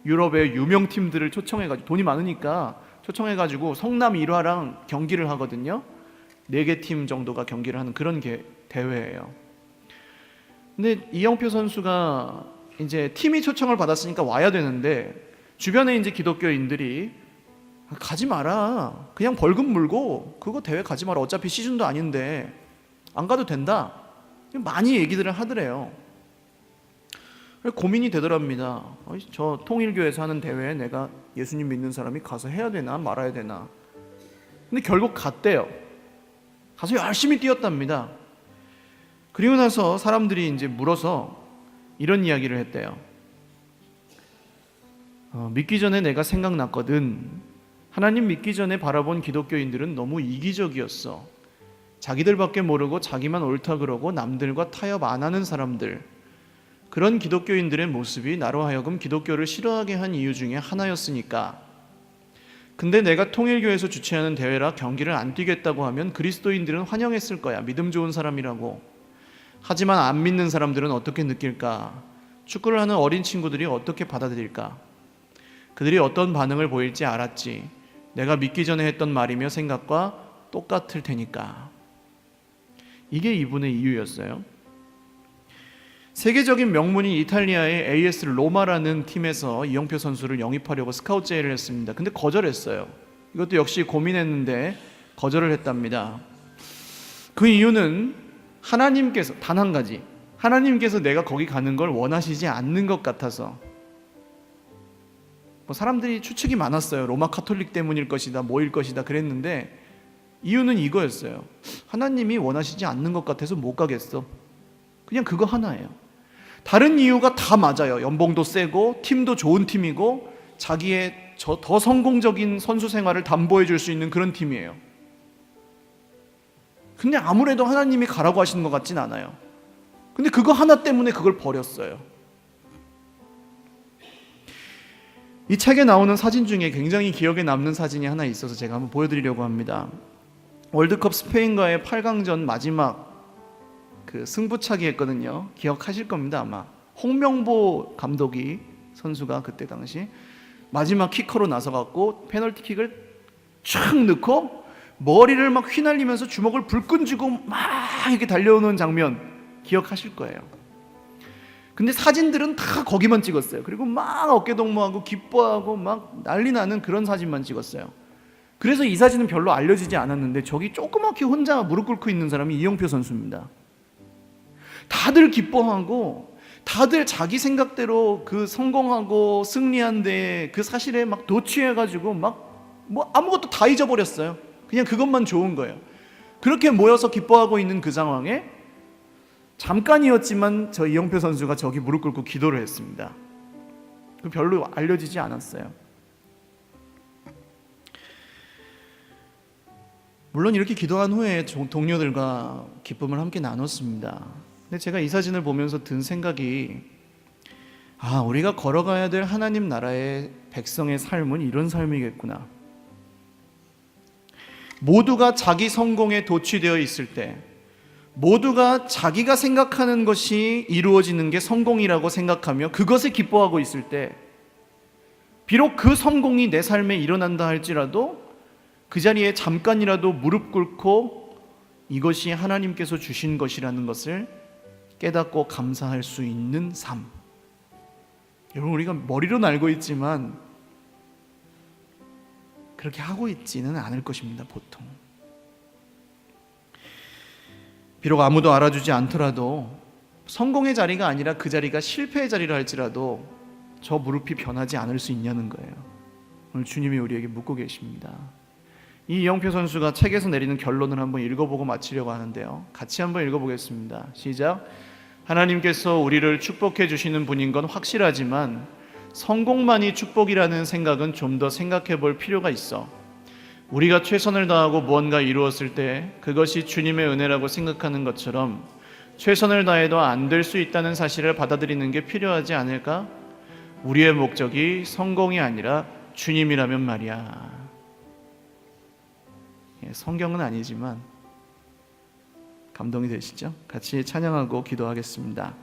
유럽의 유명 팀들을 초청해가지고, 돈이 많으니까 초청해가지고 성남 1화랑 경기를 하거든요. 4개 팀 정도가 경기를 하는 그런 대회예요. 근데 이영표 선수가 이제 팀이 초청을 받았으니까 와야 되는데 주변에 이제 기독교인들이 가지 마라, 그냥 벌금 물고 그거 대회 가지 마라, 어차피 시즌도 아닌데 안 가도 된다, 많이 얘기들을 하더래요. 고민이 되더랍니다. 저 통일교에서 하는 대회에 내가 예수님 믿는 사람이 가서 해야 되나 말아야 되나. 근데 결국 갔대요. 가서 열심히 뛰었답니다. 그리고 나서 사람들이 이제 물어서 이런 이야기를 했대요. 믿기 전에 내가 생각났거든. 하나님 믿기 전에 바라본 기독교인들은 너무 이기적이었어. 자기들밖에 모르고 자기만 옳다 그러고 남들과 타협 안 하는 사람들. 그런 기독교인들의 모습이 나로 하여금 기독교를 싫어하게 한 이유 중에 하나였으니까. 근데 내가 통일교에서 주최하는 대회라 경기를 안 뛰겠다고 하면 그리스도인들은 환영했을 거야. 믿음 좋은 사람이라고. 하지만 안 믿는 사람들은 어떻게 느낄까? 축구를 하는 어린 친구들이 어떻게 받아들일까? 그들이 어떤 반응을 보일지 알았지. 내가 믿기 전에 했던 말이며 생각과 똑같을 테니까. 이게 이분의 이유였어요. 세계적인 명문인 이탈리아의 AS 로마라는 팀에서 이영표 선수를 영입하려고 스카우트 제의를 했습니다. 근데 거절했어요. 이것도 역시 고민했는데 거절을 했답니다. 그 이유는 하나님께서, 단 한 가지, 하나님께서 내가 거기 가는 걸 원하시지 않는 것 같아서. 사람들이 추측이 많았어요. 로마 카톨릭 때문일 것이다, 뭐일 것이다 그랬는데 이유는 이거였어요. 하나님이 원하시지 않는 것 같아서 못 가겠어. 그냥 그거 하나예요. 다른 이유가 다 맞아요. 연봉도 세고 팀도 좋은 팀이고 자기의 더 성공적인 선수 생활을 담보해 줄 수 있는 그런 팀이에요. 근데 아무래도 하나님이 가라고 하시는 것 같진 않아요. 근데 그거 하나 때문에 그걸 버렸어요. 이 책에 나오는 사진 중에 굉장히 기억에 남는 사진이 하나 있어서 제가 한번 보여드리려고 합니다. 월드컵 스페인과의 8강전 마지막 그 승부차기 했거든요. 기억하실 겁니다 아마. 홍명보 감독이 선수가 그때 당시 마지막 키커로 나서갖고 페널티킥을 촥 넣고 머리를 막 휘날리면서 주먹을 불끈 쥐고 막 이렇게 달려오는 장면 기억하실 거예요. 근데 사진들은 다 거기만 찍었어요. 그리고 막 어깨동무하고 기뻐하고 막 난리 나는 그런 사진만 찍었어요. 그래서 이 사진은 별로 알려지지 않았는데 저기 조그맣게 혼자 무릎 꿇고 있는 사람이 이영표 선수입니다. 다들 기뻐하고 다들 자기 생각대로 그 성공하고 승리한 데에 그 사실에 막 도취해가지고 막 뭐 아무것도 다 잊어버렸어요. 그냥 그것만 좋은 거예요. 그렇게 모여서 기뻐하고 있는 그 상황에 잠깐이었지만 저 이영표 선수가 저기 무릎 꿇고 기도를 했습니다. 별로 알려지지 않았어요. 물론 이렇게 기도한 후에 동료들과 기쁨을 함께 나눴습니다. 근데 제가 이 사진을 보면서 든 생각이 우리가 걸어가야 될 하나님 나라의 백성의 삶은 이런 삶이겠구나. 모두가 자기 성공에 도취되어 있을 때, 모두가 자기가 생각하는 것이 이루어지는 게 성공이라고 생각하며 그것에 기뻐하고 있을 때, 비록 그 성공이 내 삶에 일어난다 할지라도 그 자리에 잠깐이라도 무릎 꿇고 이것이 하나님께서 주신 것이라는 것을 깨닫고 감사할 수 있는 삶. 여러분, 우리가 머리로는 알고 있지만 그렇게 하고 있지는 않을 것입니다. 보통 비록 아무도 알아주지 않더라도 성공의 자리가 아니라 그 자리가 실패의 자리라 할지라도 저 무릎이 변하지 않을 수 있냐는 거예요. 오늘 주님이 우리에게 묻고 계십니다. 이 이영표 선수가 책에서 내리는 결론을 한번 읽어보고 마치려고 하는데요. 같이 한번 읽어보겠습니다. 시작. 하나님께서 우리를 축복해 주시는 분인 건 확실하지만 성공만이 축복이라는 생각은 좀 더 생각해 볼 필요가 있어. 우리가 최선을 다하고 무언가 이루었을 때 그것이 주님의 은혜라고 생각하는 것처럼 최선을 다해도 안 될 수 있다는 사실을 받아들이는 게 필요하지 않을까? 우리의 목적이 성공이 아니라 주님이라면 말이야. 성경은 아니지만 감동이 되시죠? 같이 찬양하고 기도하겠습니다.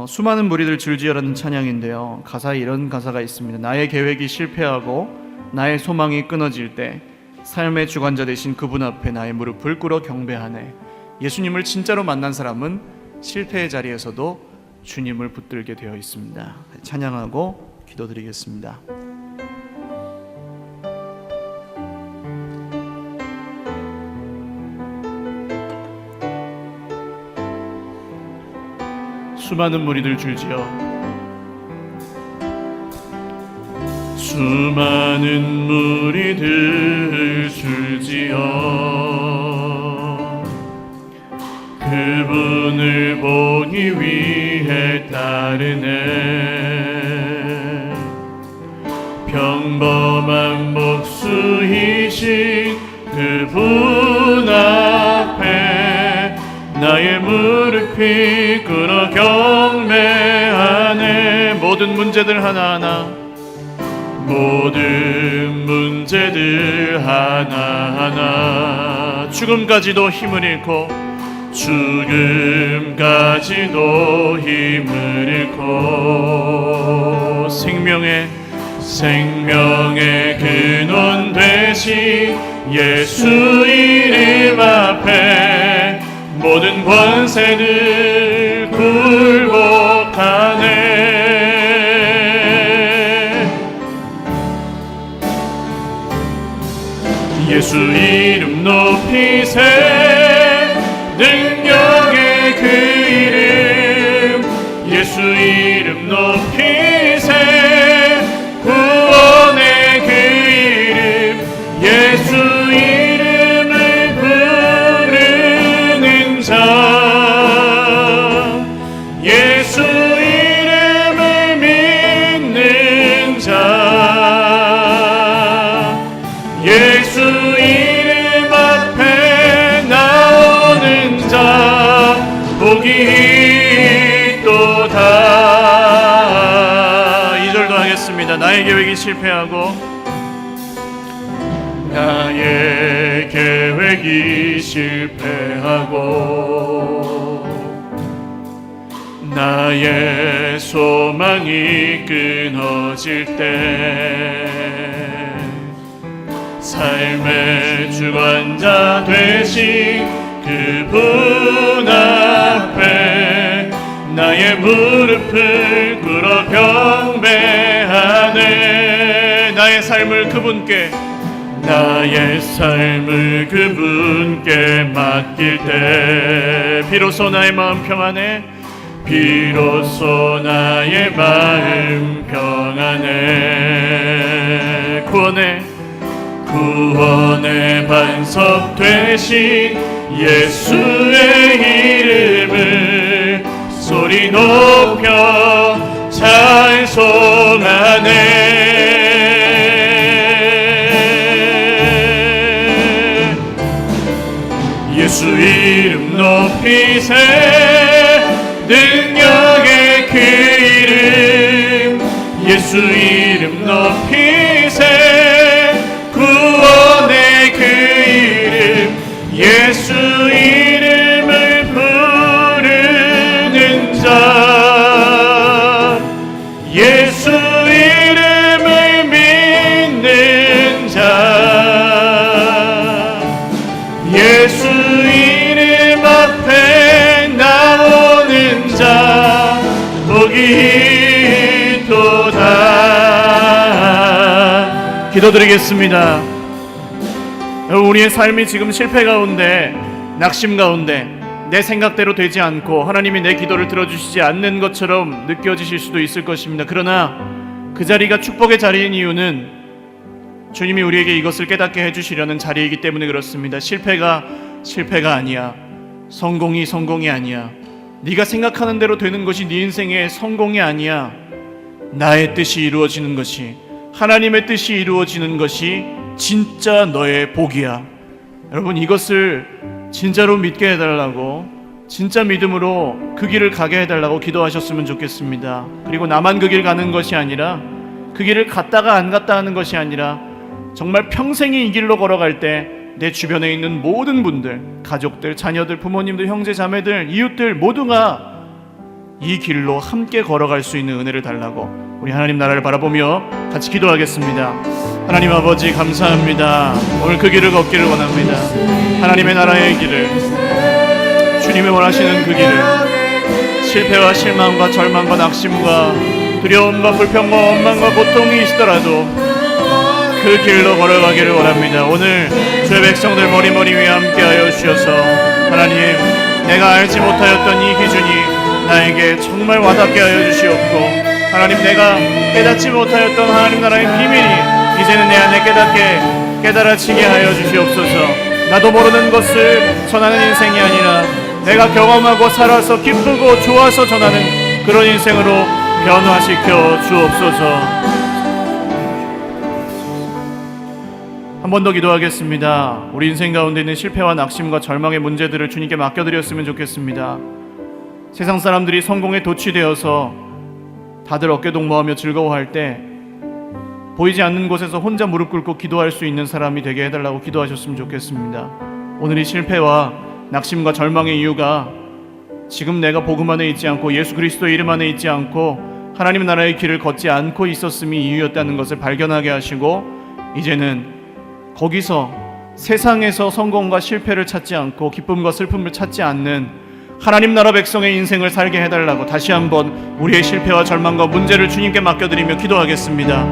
수많은 무리들 줄지어라는 찬양인데요, 가사에 이런 가사가 있습니다. 나의 계획이 실패하고 나의 소망이 끊어질 때 삶의 주관자 되신 그분 앞에 나의 무릎을 꿇어 경배하네. 예수님을 진짜로 만난 사람은 실패의 자리에서도 주님을 붙들게 되어 있습니다. 찬양하고 기도드리겠습니다. 수많은 무리들 줄지어, 수많은 무리들 줄지어 그분을 보기 위해 따르네. 평범한 목수이신 그분 앞에 나의 무릎이 꿇어 경배하네. 모든 문제들 하나하나, 모든 문제들 하나하나, 죽음까지도 힘을 잃고, 죽음까지도 힘을 잃고 생명의 근원 되신 예수 이름 앞에 모든 권세를 굴복하네. 예수 이름 높이세. 능력의 그 이름, 예수 이름 높이세. 구원의 그 이름, 예수 이름을 부르는 자, 예수 이름 예수 이름 앞에 나오는 자 복이 있도다. 2절도 하겠습니다. 나의 계획이 실패하고 나의 계획이 실패하고 나의 소망이 끊어질 때 삶의 주관자 되신 그분 앞에 나의 무릎을 꿇어 경배하네. 나의 삶을 그분께 맡길 때 비로소 나의 마음 평안해. 비로소 나의 마음 평안해. 구원의 반석 되신 예수의 이름을 소리 높여 찬송하네. 예수 이름 높이세. 능력의 그 이름 예수 이름 높이세. 구원의 그 이름 예수 이름을 부르는 자 예수 이름을 믿는 자 예수 이름 앞에 나오는 자 복이 있도다. 기도드리겠습니다. 우리의 삶이 지금 실패 가운데, 낙심 가운데 내 생각대로 되지 않고 하나님이 내 기도를 들어주시지 않는 것처럼 느껴지실 수도 있을 것입니다. 그러나 그 자리가 축복의 자리인 이유는 주님이 우리에게 이것을 깨닫게 해주시려는 자리이기 때문에 그렇습니다. 실패가 아니야. 성공이 아니야. 네가 생각하는 대로 되는 것이 네 인생의 성공이 아니야. 나의 뜻이 이루어지는 것이, 하나님의 뜻이 이루어지는 것이 진짜 너의 복이야. 여러분, 이것을 진짜로 믿게 해달라고, 진짜 믿음으로 그 길을 가게 해달라고 기도하셨으면 좋겠습니다. 그리고 나만 그 길 가는 것이 아니라, 그 길을 갔다가 안 갔다 하는 것이 아니라 정말 평생이 이 길로 걸어갈 때 내 주변에 있는 모든 분들, 가족들, 자녀들, 부모님들, 형제, 자매들, 이웃들 모두가 이 길로 함께 걸어갈 수 있는 은혜를 달라고 우리 하나님 나라를 바라보며 같이 기도하겠습니다. 하나님 아버지 감사합니다. 오늘 그 길을 걷기를 원합니다. 하나님의 나라의 길을, 주님이 원하시는 그 길을, 실패와 실망과 절망과 낙심과 두려움과 불평과 원망과 고통이 있더라도 그 길로 걸어가기를 원합니다. 오늘 주의 백성들 머리머리 위에 함께하여 주셔서 하나님, 내가 알지 못하였던 이 기준이 나에게 정말 와닿게 하여 주시옵고, 하나님, 내가 깨닫지 못하였던 하나님 나라의 비밀이 이제는 내 안에 깨달아지게 하여 주시옵소서. 나도 모르는 것을 전하는 인생이 아니라 내가 경험하고 살아서 기쁘고 좋아서 전하는 그런 인생으로 변화시켜 주옵소서. 한 번 더 기도하겠습니다. 우리 인생 가운데 있는 실패와 낙심과 절망의 문제들을 주님께 맡겨드렸으면 좋겠습니다. 세상 사람들이 성공에 도취되어서 다들 어깨동무하며 즐거워할 때 보이지 않는 곳에서 혼자 무릎 꿇고 기도할 수 있는 사람이 되게 해달라고 기도하셨으면 좋겠습니다. 오늘 이 실패와 낙심과 절망의 이유가 지금 내가 복음 안에 있지 않고 예수 그리스도의 이름 안에 있지 않고 하나님 나라의 길을 걷지 않고 있었음이 이유였다는 것을 발견하게 하시고, 이제는 거기서 세상에서 성공과 실패를 찾지 않고 기쁨과 슬픔을 찾지 않는 하나님 나라 백성의 인생을 살게 해달라고 다시 한번 우리의 실패와 절망과 문제를 주님께 맡겨드리며 기도하겠습니다.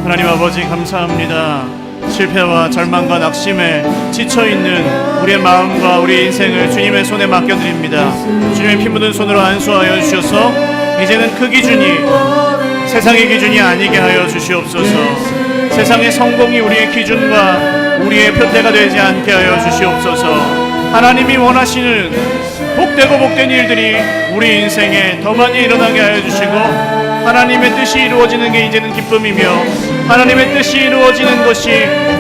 하나님 아버지 감사합니다. 실패와 절망과 낙심에 지쳐있는 우리의 마음과 우리의 인생을 주님의 손에 맡겨드립니다. 주님의 피 묻은 손으로 안수하여 주셔서 이제는 그 기준이 세상의 기준이 아니게 하여 주시옵소서. 세상의 성공이 우리의 기준과 우리의 표대가 되지 않게 하여 주시옵소서. 하나님이 원하시는 복되고 복된 일들이 우리 인생에 더 많이 일어나게 하여 주시고, 하나님의 뜻이 이루어지는 게 이제는 기쁨이며 하나님의 뜻이 이루어지는 것이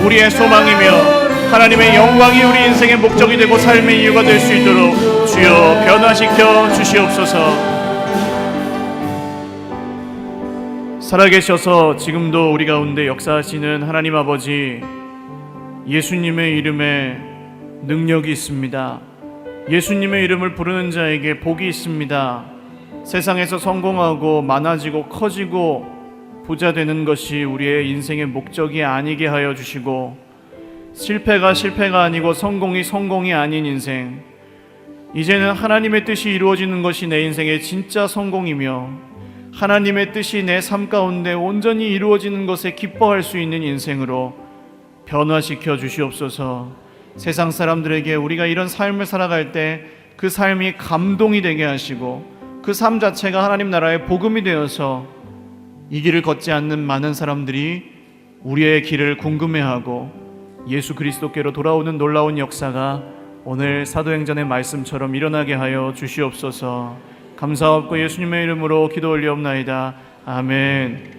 우리의 소망이며 하나님의 영광이 우리 인생의 목적이 되고 삶의 이유가 될 수 있도록 주여 변화시켜 주시옵소서. 살아계셔서 지금도 우리 가운데 역사하시는 하나님 아버지, 예수님의 이름에 능력이 있습니다. 예수님의 이름을 부르는 자에게 복이 있습니다. 세상에서 성공하고 많아지고 커지고 부자 되는 것이 우리의 인생의 목적이 아니게 하여 주시고, 실패가 실패가 아니고 성공이 성공이 아닌 인생, 이제는 하나님의 뜻이 이루어지는 것이 내 인생의 진짜 성공이며 하나님의 뜻이 내 삶 가운데 온전히 이루어지는 것에 기뻐할 수 있는 인생으로 변화시켜 주시옵소서. 세상 사람들에게 우리가 이런 삶을 살아갈 때 그 삶이 감동이 되게 하시고 그 삶 자체가 하나님 나라의 복음이 되어서 이 길을 걷지 않는 많은 사람들이 우리의 길을 궁금해하고 예수 그리스도께로 돌아오는 놀라운 역사가 오늘 사도행전의 말씀처럼 일어나게 하여 주시옵소서. 감사하옵고 예수님의 이름으로 기도 올리옵나이다. 아멘.